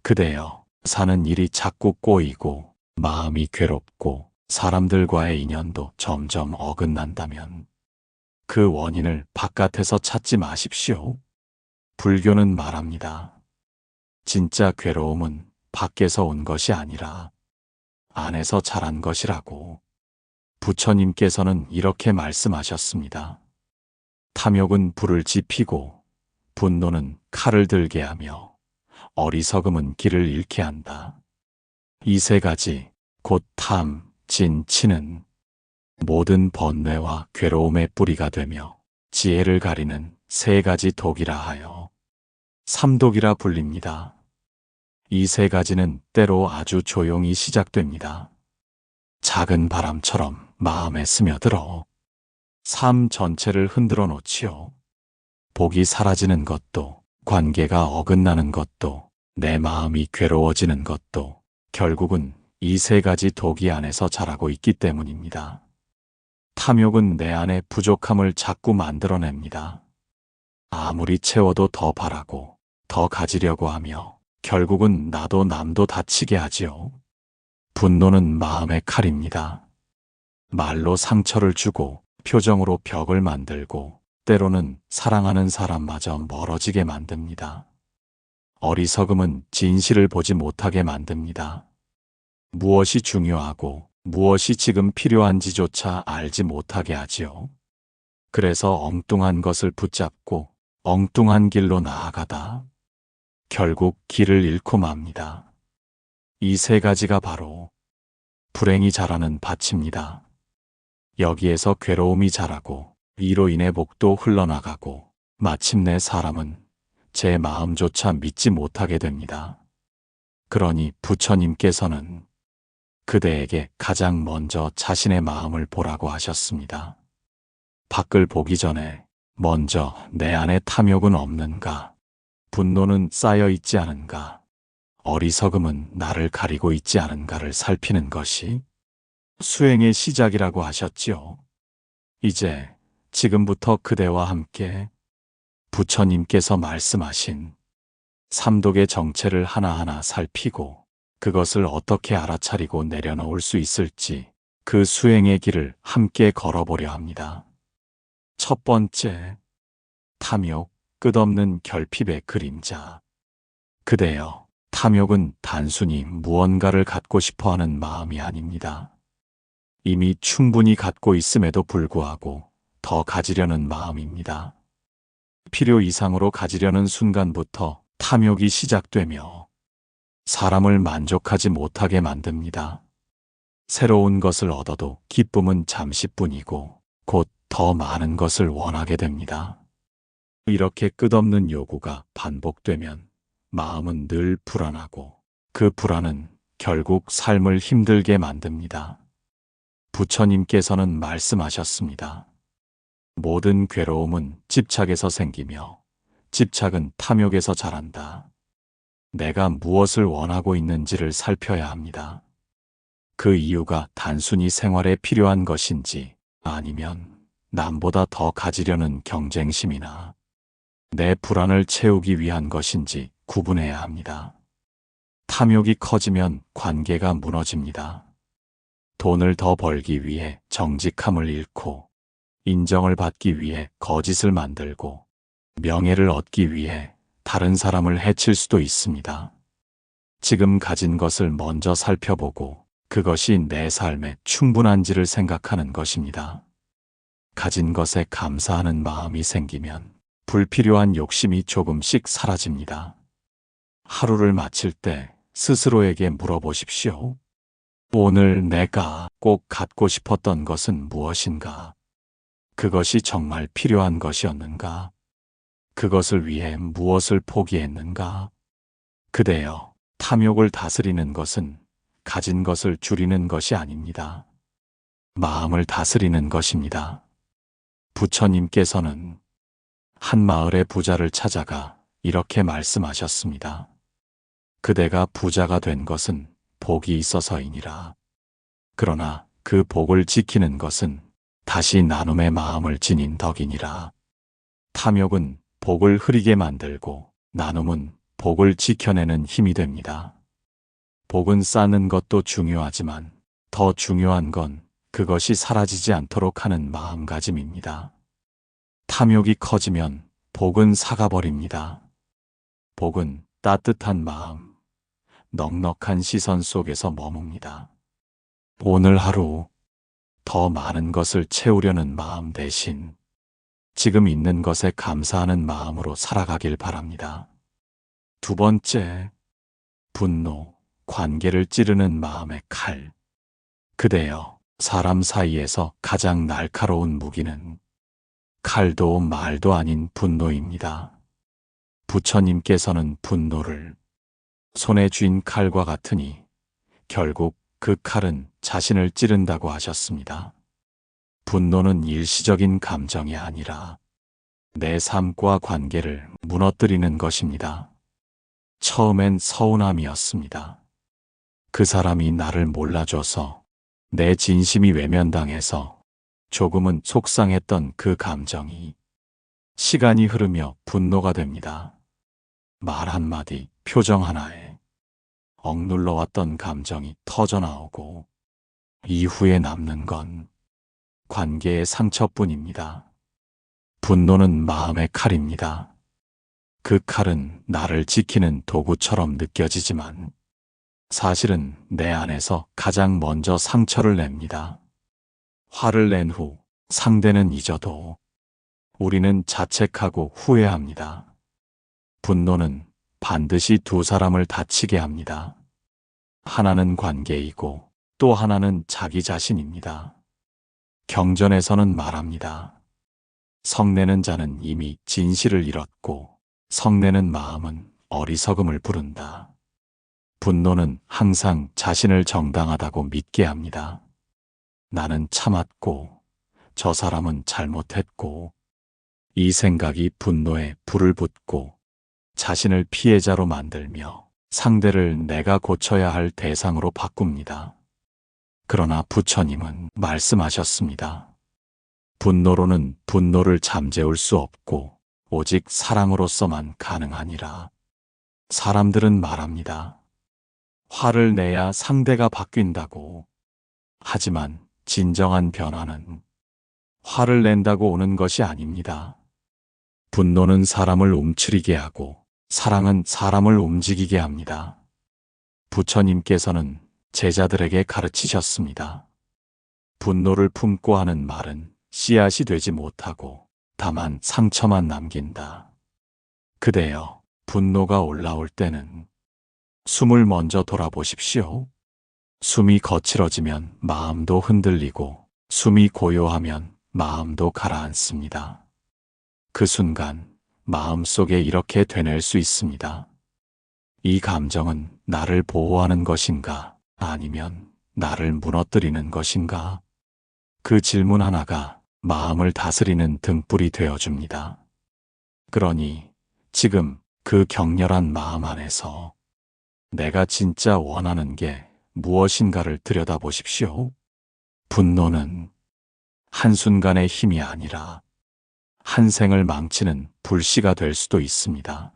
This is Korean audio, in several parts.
그대여, 사는 일이 자꾸 꼬이고 마음이 괴롭고 사람들과의 인연도 점점 어긋난다면 그 원인을 바깥에서 찾지 마십시오. 불교는 말합니다. 진짜 괴로움은 밖에서 온 것이 아니라 안에서 자란 것이라고. 부처님께서는 이렇게 말씀하셨습니다. 탐욕은 불을 지피고 분노는 칼을 들게 하며 어리석음은 길을 잃게 한다. 이 세 가지, 곧 탐, 진, 치는 모든 번뇌와 괴로움의 뿌리가 되며 지혜를 가리는 세 가지 독이라 하여 삼독이라 불립니다. 이 세 가지는 때로 아주 조용히 시작됩니다. 작은 바람처럼 마음에 스며들어 삶 전체를 흔들어 놓지요. 복이 사라지는 것도, 관계가 어긋나는 것도, 내 마음이 괴로워지는 것도 결국은 이 세 가지 독이 안에서 자라고 있기 때문입니다. 탐욕은 내 안에 부족함을 자꾸 만들어냅니다. 아무리 채워도 더 바라고, 더 가지려고 하며 결국은 나도 남도 다치게 하지요. 분노는 마음의 칼입니다. 말로 상처를 주고 표정으로 벽을 만들고 때로는 사랑하는 사람마저 멀어지게 만듭니다. 어리석음은 진실을 보지 못하게 만듭니다. 무엇이 중요하고 무엇이 지금 필요한지조차 알지 못하게 하지요. 그래서 엉뚱한 것을 붙잡고 엉뚱한 길로 나아가다 결국 길을 잃고 맙니다. 이 세 가지가 바로 불행이 자라는 밭입니다. 여기에서 괴로움이 자라고 이로 인해 복도 흘러나가고 마침내 사람은 제 마음조차 믿지 못하게 됩니다. 그러니 부처님께서는 그대에게 가장 먼저 자신의 마음을 보라고 하셨습니다. 밖을 보기 전에 먼저 내 안에 탐욕은 없는가? 분노는 쌓여 있지 않은가? 어리석음은 나를 가리고 있지 않은가를 살피는 것이 수행의 시작이라고 하셨지요. 이제 지금부터 그대와 함께 부처님께서 말씀하신 삼독의 정체를 하나하나 살피고 그것을 어떻게 알아차리고 내려놓을 수 있을지 그 수행의 길을 함께 걸어보려 합니다. 첫 번째, 탐욕, 끝없는 결핍의 그림자. 그대여, 탐욕은 단순히 무언가를 갖고 싶어하는 마음이 아닙니다. 이미 충분히 갖고 있음에도 불구하고 더 가지려는 마음입니다. 필요 이상으로 가지려는 순간부터 탐욕이 시작되며 사람을 만족하지 못하게 만듭니다. 새로운 것을 얻어도 기쁨은 잠시뿐이고 곧 더 많은 것을 원하게 됩니다. 이렇게 끝없는 요구가 반복되면 마음은 늘 불안하고 그 불안은 결국 삶을 힘들게 만듭니다. 부처님께서는 말씀하셨습니다. 모든 괴로움은 집착에서 생기며 집착은 탐욕에서 자란다. 내가 무엇을 원하고 있는지를 살펴야 합니다. 그 이유가 단순히 생활에 필요한 것인지 아니면 남보다 더 가지려는 경쟁심이나 내 불안을 채우기 위한 것인지 구분해야 합니다. 탐욕이 커지면 관계가 무너집니다. 돈을 더 벌기 위해 정직함을 잃고 인정을 받기 위해 거짓을 만들고 명예를 얻기 위해 다른 사람을 해칠 수도 있습니다. 지금 가진 것을 먼저 살펴보고 그것이 내 삶에 충분한지를 생각하는 것입니다. 가진 것에 감사하는 마음이 생기면 불필요한 욕심이 조금씩 사라집니다. 하루를 마칠 때 스스로에게 물어보십시오. 오늘 내가 꼭 갖고 싶었던 것은 무엇인가? 그것이 정말 필요한 것이었는가? 그것을 위해 무엇을 포기했는가? 그대여, 탐욕을 다스리는 것은 가진 것을 줄이는 것이 아닙니다. 마음을 다스리는 것입니다. 부처님께서는 한 마을의 부자를 찾아가 이렇게 말씀하셨습니다. 그대가 부자가 된 것은 복이 있어서이니라. 그러나 그 복을 지키는 것은 다시 나눔의 마음을 지닌 덕이니라. 탐욕은 복을 흐리게 만들고 나눔은 복을 지켜내는 힘이 됩니다. 복은 쌓는 것도 중요하지만 더 중요한 건 그것이 사라지지 않도록 하는 마음가짐입니다. 탐욕이 커지면 복은 사가버립니다. 복은 따뜻한 마음, 넉넉한 시선 속에서 머뭅니다. 오늘 하루 더 많은 것을 채우려는 마음 대신 지금 있는 것에 감사하는 마음으로 살아가길 바랍니다. 두 번째, 분노, 관계를 찌르는 마음의 칼. 그대여, 사람 사이에서 가장 날카로운 무기는 칼도 말도 아닌 분노입니다. 부처님께서는 분노를 손에 쥔 칼과 같으니 결국 그 칼은 자신을 찌른다고 하셨습니다. 분노는 일시적인 감정이 아니라 내 삶과 관계를 무너뜨리는 것입니다. 처음엔 서운함이었습니다. 그 사람이 나를 몰라줘서 내 진심이 외면당해서 조금은 속상했던 그 감정이 시간이 흐르며 분노가 됩니다. 말 한마디, 표정 하나에 억눌러왔던 감정이 터져나오고 이후에 남는 건 관계의 상처뿐입니다. 분노는 마음의 칼입니다. 그 칼은 나를 지키는 도구처럼 느껴지지만 사실은 내 안에서 가장 먼저 상처를 냅니다. 화를 낸 후 상대는 잊어도 우리는 자책하고 후회합니다. 분노는 반드시 두 사람을 다치게 합니다. 하나는 관계이고 또 하나는 자기 자신입니다. 경전에서는 말합니다. 성내는 자는 이미 진실을 잃었고 성내는 마음은 어리석음을 부른다. 분노는 항상 자신을 정당하다고 믿게 합니다. 나는 참았고 저 사람은 잘못했고 이 생각이 분노에 불을 붙고 자신을 피해자로 만들며 상대를 내가 고쳐야 할 대상으로 바꿉니다. 그러나 부처님은 말씀하셨습니다. 분노로는 분노를 잠재울 수 없고 오직 사랑으로서만 가능하니라. 사람들은 말합니다. 화를 내야 상대가 바뀐다고. 하지만 진정한 변화는 화를 낸다고 오는 것이 아닙니다. 분노는 사람을 움츠리게 하고 사랑은 사람을 움직이게 합니다. 부처님께서는 제자들에게 가르치셨습니다. 분노를 품고 하는 말은 씨앗이 되지 못하고 다만 상처만 남긴다. 그대여, 분노가 올라올 때는 숨을 먼저 돌아보십시오. 숨이 거칠어지면 마음도 흔들리고 숨이 고요하면 마음도 가라앉습니다. 그 순간 마음속에 이렇게 되뇌일 수 있습니다. 이 감정은 나를 보호하는 것인가 아니면 나를 무너뜨리는 것인가? 그 질문 하나가 마음을 다스리는 등불이 되어줍니다. 그러니 지금 그 격렬한 마음 안에서 내가 진짜 원하는 게 무엇인가를 들여다보십시오. 분노는 한순간의 힘이 아니라 한 생을 망치는 불씨가 될 수도 있습니다.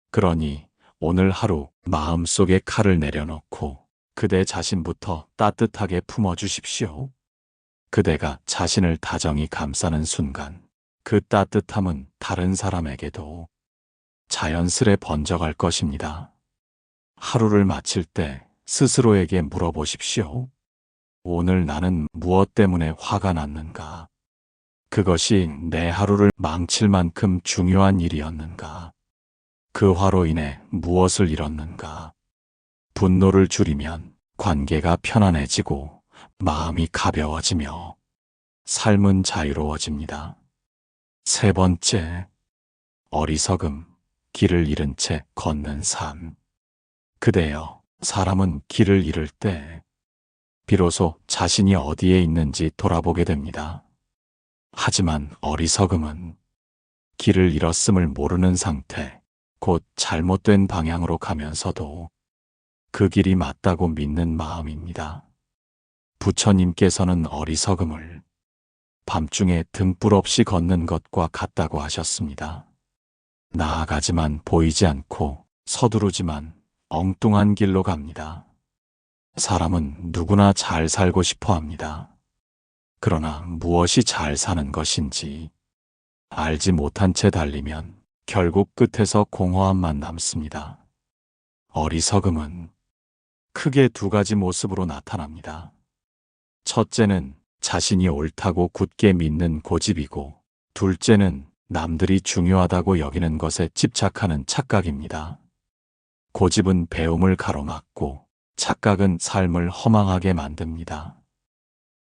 그러니 오늘 하루 마음속에 칼을 내려놓고 그대 자신부터 따뜻하게 품어주십시오. 그대가 자신을 다정히 감싸는 순간 그 따뜻함은 다른 사람에게도 자연스레 번져갈 것입니다. 하루를 마칠 때 스스로에게 물어보십시오. 오늘 나는 무엇 때문에 화가 났는가? 그것이 내 하루를 망칠 만큼 중요한 일이었는가? 그 화로 인해 무엇을 잃었는가? 분노를 줄이면 관계가 편안해지고 마음이 가벼워지며 삶은 자유로워집니다. 세 번째, 어리석음, 길을 잃은 채 걷는 삶. 그대여, 사람은 길을 잃을 때 비로소 자신이 어디에 있는지 돌아보게 됩니다. 하지만 어리석음은 길을 잃었음을 모르는 상태, 곧 잘못된 방향으로 가면서도 그 길이 맞다고 믿는 마음입니다. 부처님께서는 어리석음을 밤중에 등불 없이 걷는 것과 같다고 하셨습니다. 나아가지만 보이지 않고 서두르지만 엉뚱한 길로 갑니다. 사람은 누구나 잘 살고 싶어 합니다. 그러나 무엇이 잘 사는 것인지 알지 못한 채 달리면 결국 끝에서 공허함만 남습니다. 어리석음은 크게 두 가지 모습으로 나타납니다. 첫째는 자신이 옳다고 굳게 믿는 고집이고, 둘째는 남들이 중요하다고 여기는 것에 집착하는 착각입니다. 고집은 배움을 가로막고 착각은 삶을 허망하게 만듭니다.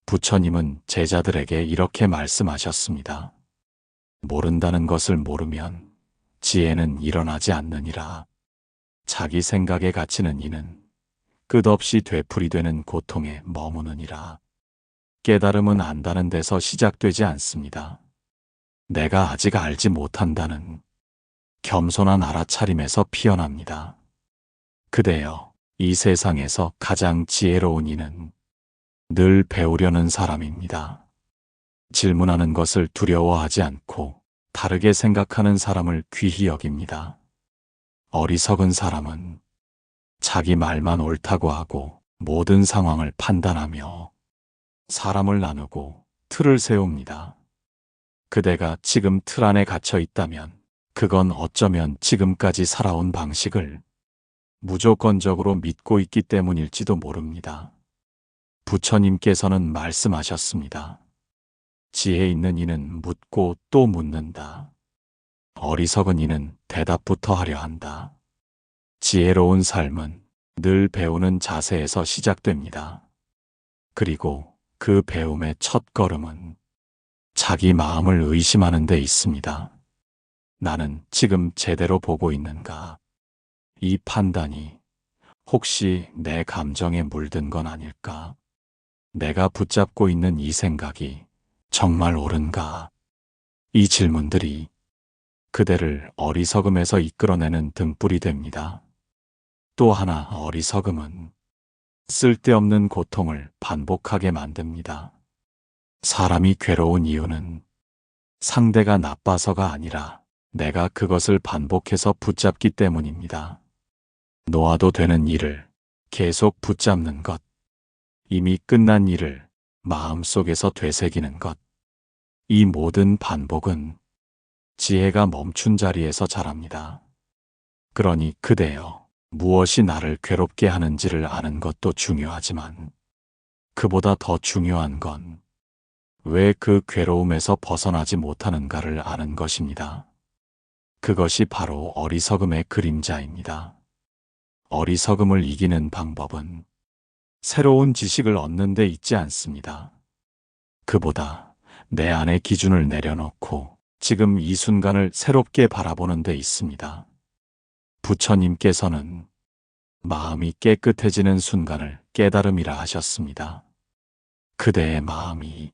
부처님은 제자들에게 이렇게 말씀하셨습니다. 모른다는 것을 모르면 지혜는 일어나지 않느니라. 자기 생각에 갇히는 이는 끝없이 되풀이되는 고통에 머무느니라. 깨달음은 안다는 데서 시작되지 않습니다. 내가 아직 알지 못한다는 겸손한 알아차림에서 피어납니다. 그대여, 이 세상에서 가장 지혜로운 이는 늘 배우려는 사람입니다. 질문하는 것을 두려워하지 않고 다르게 생각하는 사람을 귀히 여깁니다. 어리석은 사람은 자기 말만 옳다고 하고 모든 상황을 판단하며 사람을 나누고 틀을 세웁니다. 그대가 지금 틀 안에 갇혀 있다면 그건 어쩌면 지금까지 살아온 방식을 무조건적으로 믿고 있기 때문일지도 모릅니다. 부처님께서는 말씀하셨습니다. 지혜 있는 이는 묻고 또 묻는다. 어리석은 이는 대답부터 하려 한다. 지혜로운 삶은 늘 배우는 자세에서 시작됩니다. 그리고 그 배움의 첫 걸음은 자기 마음을 의심하는 데 있습니다. 나는 지금 제대로 보고 있는가? 이 판단이 혹시 내 감정에 물든 건 아닐까? 내가 붙잡고 있는 이 생각이 정말 옳은가? 이 질문들이 그대를 어리석음에서 이끌어내는 등불이 됩니다. 또 하나, 어리석음은 쓸데없는 고통을 반복하게 만듭니다. 사람이 괴로운 이유는 상대가 나빠서가 아니라 내가 그것을 반복해서 붙잡기 때문입니다. 놓아도 되는 일을 계속 붙잡는 것, 이미 끝난 일을 마음속에서 되새기는 것, 이 모든 반복은 지혜가 멈춘 자리에서 자랍니다. 그러니 그대여, 무엇이 나를 괴롭게 하는지를 아는 것도 중요하지만 그보다 더 중요한 건 왜 그 괴로움에서 벗어나지 못하는가를 아는 것입니다. 그것이 바로 어리석음의 그림자입니다. 어리석음을 이기는 방법은 새로운 지식을 얻는 데 있지 않습니다. 그보다 내 안의 기준을 내려놓고 지금 이 순간을 새롭게 바라보는 데 있습니다. 부처님께서는 마음이 깨끗해지는 순간을 깨달음이라 하셨습니다. 그대의 마음이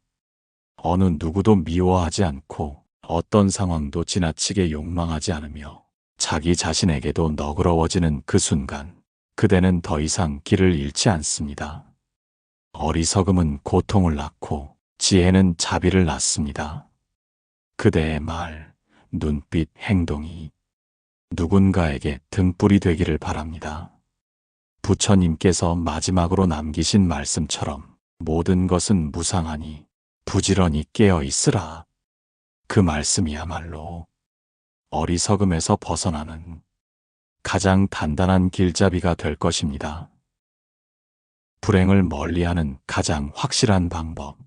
어느 누구도 미워하지 않고 어떤 상황도 지나치게 욕망하지 않으며 자기 자신에게도 너그러워지는 그 순간, 그대는 더 이상 길을 잃지 않습니다. 어리석음은 고통을 낳고 지혜는 자비를 낳습니다. 그대의 말, 눈빛, 행동이 누군가에게 등불이 되기를 바랍니다. 부처님께서 마지막으로 남기신 말씀처럼 모든 것은 무상하니 부지런히 깨어 있으라. 그 말씀이야말로 어리석음에서 벗어나는 가장 단단한 길잡이가 될 것입니다. 불행을 멀리하는 가장 확실한 방법.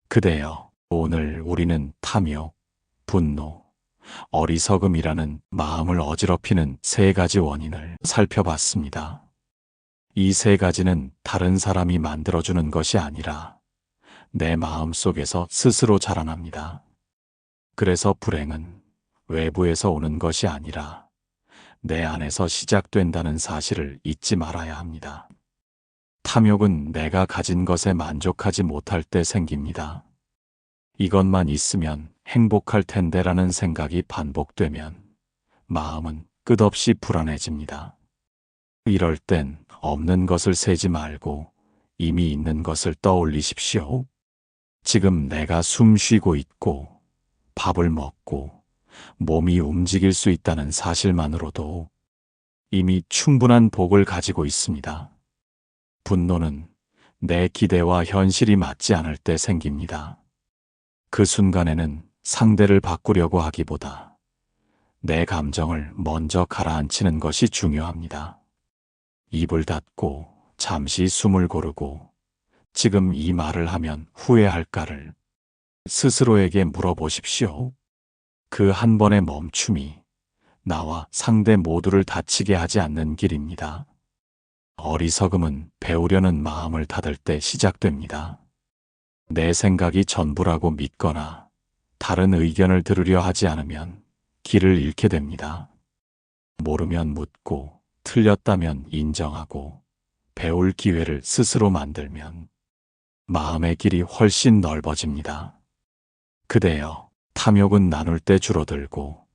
그대여, 오늘 우리는 탐욕, 분노, 어리석음이라는 마음을 어지럽히는 세 가지 원인을 살펴봤습니다. 이 세 가지는 다른 사람이 만들어주는 것이 아니라 내 마음 속에서 스스로 자라납니다. 그래서 불행은 외부에서 오는 것이 아니라 내 안에서 시작된다는 사실을 잊지 말아야 합니다. 탐욕은 내가 가진 것에 만족하지 못할 때 생깁니다. 이것만 있으면 행복할 텐데라는 생각이 반복되면 마음은 끝없이 불안해집니다. 이럴 땐 없는 것을 세지 말고 이미 있는 것을 떠올리십시오. 지금 내가 숨 쉬고 있고 밥을 먹고 몸이 움직일 수 있다는 사실만으로도 이미 충분한 복을 가지고 있습니다. 분노는 내 기대와 현실이 맞지 않을 때 생깁니다. 그 순간에는 상대를 바꾸려고 하기보다 내 감정을 먼저 가라앉히는 것이 중요합니다. 입을 닫고 잠시 숨을 고르고 지금 이 말을 하면 후회할까를 스스로에게 물어보십시오. 그 한 번의 멈춤이 나와 상대 모두를 다치게 하지 않는 길입니다. 어리석음은 배우려는 마음을 닫을 때 시작됩니다. 내 생각이 전부라고 믿거나 다른 의견을 들으려 하지 않으면 길을 잃게 됩니다. 모르면 묻고 틀렸다면 인정하고 배울 기회를 스스로 만들면 마음의 길이 훨씬 넓어집니다. 그대여, 탐욕은 나눌 때 줄어들고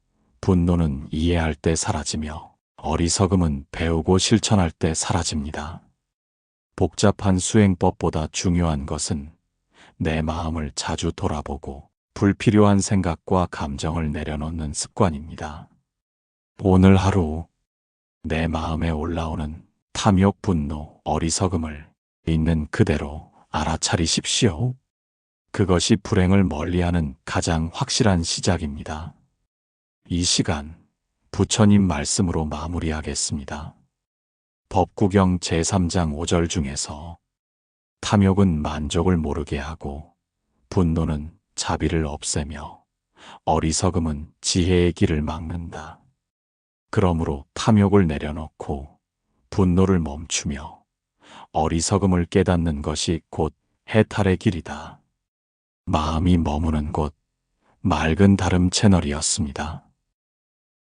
분노는 이해할 때 사라지며 어리석음은 배우고 실천할 때 사라집니다. 복잡한 수행법보다 중요한 것은 내 마음을 자주 돌아보고 불필요한 생각과 감정을 내려놓는 습관입니다. 오늘 하루 내 마음에 올라오는 탐욕, 분노, 어리석음을 있는 그대로 알아차리십시오. 그것이 불행을 멀리하는 가장 확실한 시작입니다. 이 시간 부처님 말씀으로 마무리하겠습니다. 법구경 제3장 5절 중에서 탐욕은 만족을 모르게 하고 분노는 자비를 없애며 어리석음은 지혜의 길을 막는다. 그러므로 탐욕을 내려놓고 분노를 멈추며 어리석음을 깨닫는 것이 곧 해탈의 길이다. 마음이 머무는 곳 맑은 다름 채널이었습니다.